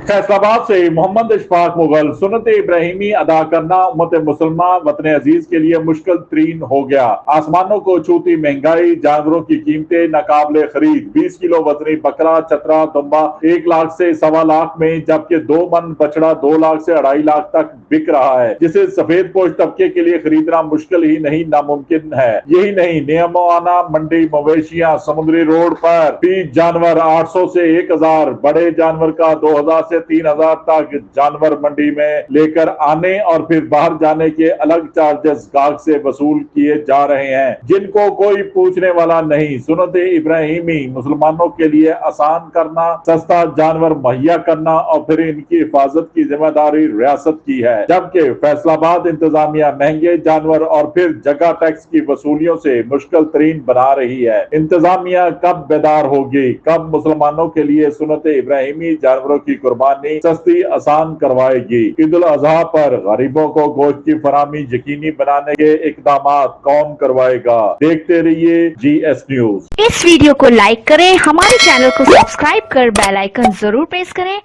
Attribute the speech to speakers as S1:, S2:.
S1: फैसलाबाद से मोहम्मद इशफाक मुगल। सुन्नत इब्राहिमी अदा करना उम्मत मुसलमान वतन अजीज के लिए मुश्किल तरीन हो गया। आसमानों को छूती महंगाई, जानवरों की कीमतें नाकाबिले खरीद। 20 किलो वजनी बकरा, चतरा, दुम्बा 1 लाख से 1.25 लाख में, जबकि 2 मन बछड़ा 2 लाख से 2.5 लाख तक बिक रहा है, जिसे सफेद पोश तबके के लिए खरीदना मुश्किल ही नहीं नामुमकिन है। यही नहीं, नियमाना मंडी मवेशियां, समुद्री रोड पर 20 जानवर 800 से 1000, बड़े जानवर का 2000 से 3000 तक जानवर मंडी में लेकर आने और फिर बाहर जाने के अलग चार्जेस गाहक से वसूल किए जा रहे हैं, जिनको कोई पूछने वाला नहीं। सुन्नत इब्राहिमी मुसलमानों के लिए आसान करना, सस्ता जानवर मुहैया करना और फिर इनकी हिफाजत की जिम्मेदारी रियासत की है, जबकि फैसलाबाद इंतजामिया महंगे जानवर और फिर जगह टैक्स की वसूलियों से मुश्किल तरीन बना रही है। इंतजामिया कब बेदार होगी, कब मुसलमानों के लिए सुन्नत इब्राहिमी जानवरों की कुर्बानी सस्ती आसान करवाएगी। ईद उल अजहा पर गरीबों को गोश्त की फराहमी यकीनी बनाने के इकदाम कौन करवाएगा? देखते रहिए GS न्यूज।
S2: इस वीडियो को लाइक करें, हमारे चैनल को सब्सक्राइब कर बेल आइकन जरूर प्रेस करें।